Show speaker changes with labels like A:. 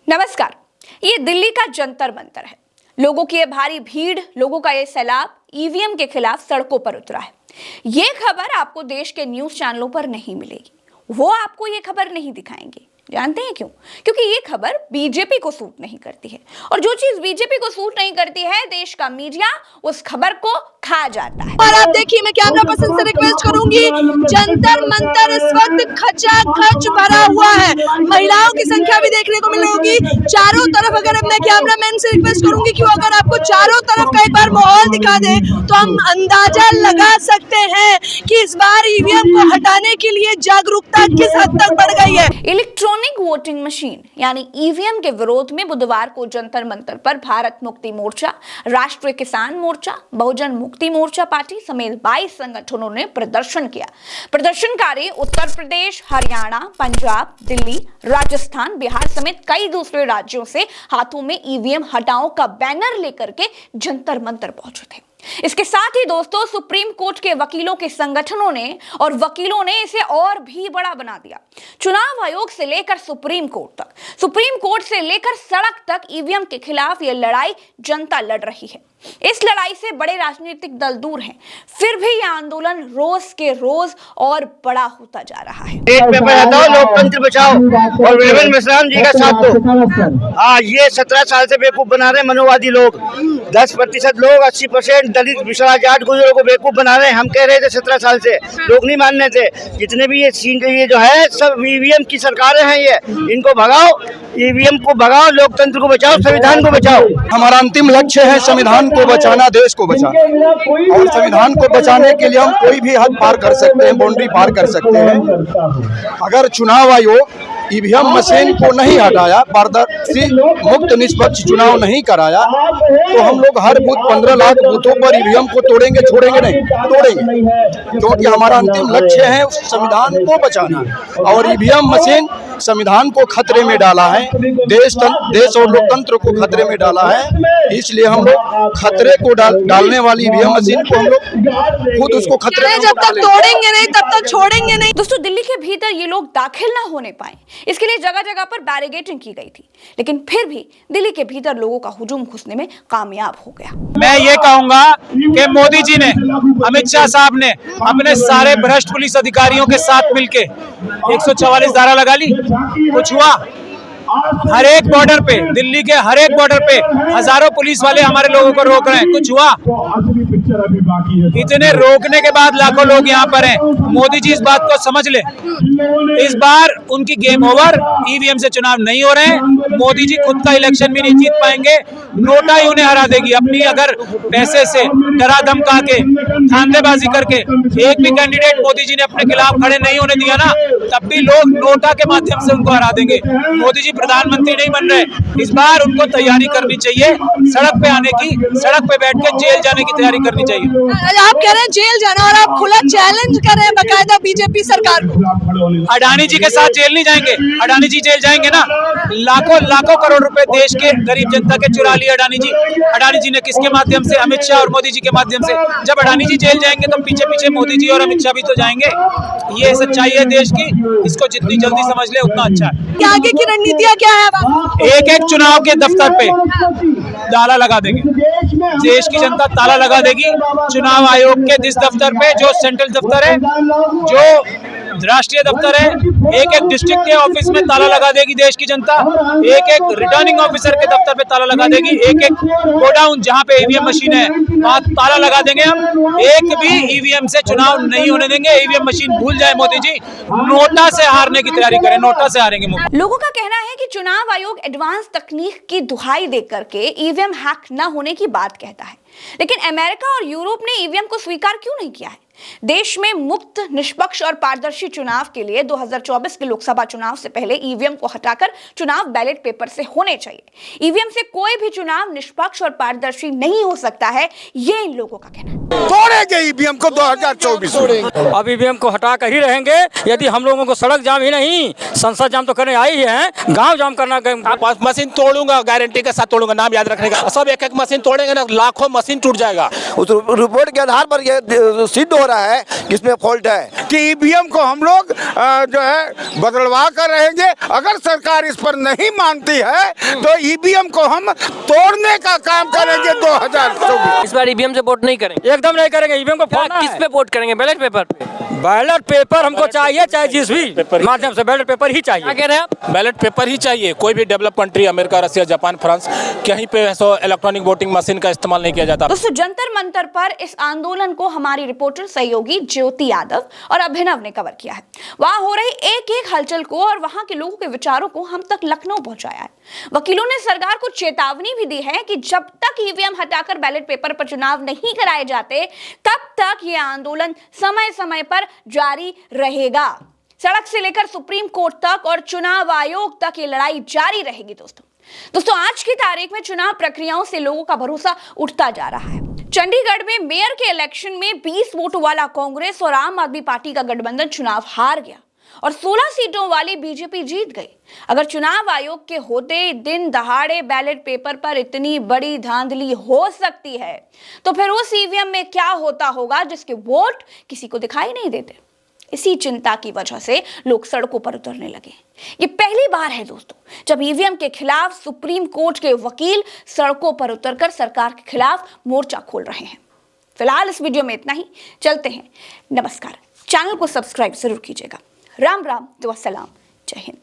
A: नमस्कार। ये दिल्ली का जंतर मंतर है। लोगों की ये भारी भीड़, लोगों का ये सैलाब ईवीएम के खिलाफ सड़कों पर उतरा है। ये खबर आपको देश के न्यूज चैनलों पर नहीं मिलेगी। वो आपको ये खबर नहीं दिखाएंगे। जानते हैं क्यों? क्योंकि ये खबर बीजेपी को सूट नहीं करती है, और जो चीज बीजेपी को सूट नहीं करती है, देश का मीडिया उस खबर को खा जाता है।
B: और आप देखिए, मैं कैमरा पर्सन से रिक्वेस्ट करूंगी, जंतर मंतर इस वक्त खचाखच भरा हुआ है। महिलाओं की संख्या भी देखने को मिलेगी चारों तरफ। अगर मैं कैमरा मैन से रिक्वेस्ट करूंगी कि वो अगर आपको चारों तरफ का एक बार माहौल दिखा दे, तो हम अंदाजा लगा सकते हैं कि इस बार ईवीएम को हटाने के लिए जागरूकता किस हद तक बढ़ गई है।
A: इलेक्ट्रॉनिक वोटिंग मशीन यानी ईवीएम के विरोध में बुधवार को जंतर मंतर पर भारत मुक्ति मोर्चा, राष्ट्रीय किसान मोर्चा, बहुजन मुक्ति मोर्चा पार्टी समेत 22 संगठनों ने प्रदर्शन किया। प्रदर्शनकारी उत्तर प्रदेश, हरियाणा, पंजाब, दिल्ली, राजस्थान, बिहार समेत कई दूसरे राज्यों से हाथों में ईवीएम हटाओ का बैनर लेकर के जंतर मंतर पहुंचे थे। इसके साथ ही दोस्तों, सुप्रीम कोर्ट के वकीलों के संगठनों ने और वकीलों ने इसे और भी बड़ा बना दिया। चुनाव आयोग से लेकर सुप्रीम कोर्ट तक, सुप्रीम कोर्ट से लेकर सड़क तक ईवीएम के खिलाफ यह लड़ाई जनता लड़ रही है। इस लड़ाई से बड़े राजनीतिक दल दूर हैं, फिर भी यह आंदोलन रोज के रोज और बड़ा होता जा रहा है।
C: एक पेपर हटाओ, लोकतंत्र बचाओ और विवेक मिश्राम जी का साथ दो। हाँ, ये 17 साल से बेवकूफ बना रहे मनोवादी लोग। 10% लोग, 80% दलित, पिछड़ा जाट गुजरों को बेवकूफ बना रहे हैं। हम कह रहे थे 17 साल से, लोग नहीं मानने थे। जितने भी ये जो है सब ईवीएम की सरकारें हैं, ये इनको भगाओ, ईवीएम को भगाओ, लोकतंत्र को बचाओ, संविधान को बचाओ।
D: हमारा अंतिम लक्ष्य है संविधान को बचाना, देश को बचाना। और संविधान को बचाने के लिए हम कोई भी हद पार कर सकते हैं, बाउंड्री पार कर सकते हैं। अगर चुनाव आयोग ईवीएम मशीन को नहीं हटाया, पारदर्शी मुक्त निष्पक्ष चुनाव नहीं कराया, तो हम लोग हर बूथ 15 लाख बूथों पर ईवीएम को तोड़ेंगे, छोड़ेंगे नहीं, तोड़ेंगे। क्योंकि हमारा अंतिम लक्ष्य है संविधान को बचाना। और ईवीएम मशीन संविधान को खतरे में डाला है, देश और लोकतंत्र को खतरे में डाला है। इसलिए हम लोग खतरे को डालने वाली ईवीएम मशीन को हम लोग खुद उसको खतरे में
B: जब तक तोड़ेंगे नहीं तब तक छोड़ेंगे नहीं।
A: दोस्तों, दिल्ली के भीतर ये लोग दाखिल ना होने पाए, इसके लिए जगह जगह पर बैरिकेडिंग की गई थी, लेकिन फिर भी दिल्ली के भीतर लोगों का हुजूम घुसने में कामयाब हो गया।
E: मैं ये कहूंगा कि मोदी जी ने, अमित शाह साहब ने अपने सारे भ्रष्ट पुलिस अधिकारियों के साथ मिलके 144 धारा लगा ली। कुछ हुआ? हर एक बॉर्डर पे, दिल्ली के हर एक बॉर्डर पे हजारों पुलिस वाले हमारे लोगों को रोक रहे हैं। कुछ हुआ? इतने रोकने के बाद लाखों लोग यहाँ पर हैं। मोदी जी इस बात को समझ ले, इस बार उनकी गेम ओवर। ईवीएम से चुनाव नहीं हो रहे हैं। मोदी जी खुद का इलेक्शन भी नहीं जीत पाएंगे। नोटा ही उन्हें हरा देगी। अपनी अगर पैसे से डरा धमका के, धांधलेबाजी करके एक भी कैंडिडेट मोदी जी ने अपने खिलाफ खड़े नहीं होने दिया ना, तब भी लोग नोटा के माध्यम से उनको हरा देंगे। मोदी जी प्रधानमंत्री नहीं बन रहे। इस बार उनको तैयारी करनी चाहिए सड़क पे आने की, सड़क पे बैठ के जेल जाने की तैयारी करनी चाहिए।
B: आप कह रहे हैं जेल जाना, और आप खुला चैलेंज कर रहे हैं बकायदा बीजेपी सरकार को।
E: अडानी जी के साथ जेल नहीं जाएंगे। अडानी जी जेल जाएंगे ना? लाखों करोड़ रुपए देश के गरीब जनता के चुरा लिए अडानी जी। अडानी जी ने किसके माध्यम से? अमित शाह और मोदी जी के माध्यम से। जब अडानी जी जेल जाएंगे तो पीछे पीछे मोदी जी और अमित शाह भी तो जाएंगे। ये सच्चाई है देश की, इसको जितनी जल्दी समझ ले उतना अच्छा है।
B: आगे की रणनीतियाँ क्या है?
E: एक चुनाव के दफ्तर पे ताला लगा देंगे। देश की जनता ताला लगा देगी। चुनाव आयोग के जिस दफ्तर पे, जो सेंट्रल दफ्तर है, जो राष्ट्रीय दफ्तर है, एक डिस्ट्रिक्ट के ऑफिस में ताला लगा देगी देश की जनता। एक रिटर्निंग ऑफिसर के दफ्तर पे ताला लगा देगी। एक गोडाउन जहां पे ईवीएम मशीन है, वहां ताला लगा देंगे हम। एक भी ईवीएम से चुनाव नहीं होने देंगे। ईवीएम मशीन भूल जाए मोदी जी, नोटा से हारने की तैयारी करें। नोटा से हारेंगे मोदी।
A: लोगों का कहना है कि चुनाव आयोग एडवांस तकनीक की दुहाई दे करके ईवीएम हैक न होने की बात कहता है, लेकिन अमेरिका और यूरोप ने ईवीएम को स्वीकार क्यों नहीं किया है? देश में मुक्त, निष्पक्ष और पारदर्शी चुनाव के लिए 2024 के लोकसभा चुनाव से पहले ईवीएम को हटाकर चुनाव बैलेट पेपर से होने चाहिए। ईवीएम से कोई भी चुनाव निष्पक्ष और पारदर्शी नहीं हो सकता है, ये इन लोगों का कहना है।
F: तोड़ेंगे ईवीएम को 2024 में।
G: अब ईवीएम को हटा कर ही रहेंगे। यदि हम लोगों को सड़क जाम ही नहीं, संसद जाम तो करने आए ही हैं, गांव जाम करना।
E: मशीन तोड़ूंगा, गारंटी के साथ तोड़ूंगा, नाम याद रखने का। सब एक एक मशीन तोड़ेंगे ना, लाखों मशीन टूट जाएगा।
H: उस रिपोर्ट के आधार पर यह सिद्ध हो रहा है कि इसमें फॉल्ट है
F: कि ईवीएम को हम लोग जो है बदलवा कर रहेंगे। अगर सरकार इस पर नहीं मानती है तो ईवीएम को हम तोड़ने का काम करेंगे 2024।
I: इस बार ईवीएम से वोट नहीं करेंगे,
G: एकदम नहीं करेंगे। ईवीएम को
I: किस पे वोट करेंगे? बैलेट पेपर पे?
G: बैलेट पेपर हमको चाहिए, चाहे जिस भी माध्यम से बैलेट पेपर ही चाहिए।
I: क्या कह रहे हैं आप?
E: बैलेट पेपर ही चाहिए। कोई भी डेवलप कंट्री, अमेरिका, रसिया, जापान, फ्रांस, कहीं पे इलेक्ट्रॉनिक वोटिंग मशीन का इस्तेमाल नहीं किया जाता।
A: दोस्तों, जंतर मंतर पर इस आंदोलन को हमारी रिपोर्टर सहयोगी ज्योति यादव और अभिनव ने कवर किया है। वहां हो रही एक एक हलचल को और वहां के लोगों के विचारों को हम तक लखनऊ पहुंचाया है। वकीलों ने सरकार को चेतावनी भी दी है कि जब तक ईवीएम हटाकर बैलेट पेपर पर चुनाव नहीं कराए जाते, तब तक यह आंदोलन समय समय पर जारी रहेगा। सड़क से लेकर सुप्रीम कोर्ट तक और चुनाव आयोग तक ये लड़ाई जारी रहेगी। दोस्तों, आज की तारीख में चुनाव प्रक्रियाओं से लोगों का भरोसा उठता जा रहा है। चंडीगढ़ में मेयर के इलेक्शन में 20 वोटों वाला कांग्रेस और आम आदमी पार्टी का गठबंधन चुनाव हार गया और 16 सीटों वाली बीजेपी जीत गई। अगर चुनाव आयोग के होते दिन दहाड़े बैलेट पेपर पर इतनी बड़ी धांधली हो सकती है, तो फिर उस ईवीएम में क्या होता होगा जिसके वोट किसी को दिखाई नहीं देते। इसी चिंता की वजह से लोग सड़कों पर उतरने लगे। ये पहली बार है दोस्तों जब ईवीएम के खिलाफ सुप्रीम कोर्ट के वकील सड़कों पर उतरकर सरकार के खिलाफ मोर्चा खोल रहे हैं। फिलहाल इस वीडियो में इतना ही। चलते हैं, नमस्कार। चैनल को सब्सक्राइब जरूर कीजिएगा। राम राम, दुआ सलाम, जय हिंद।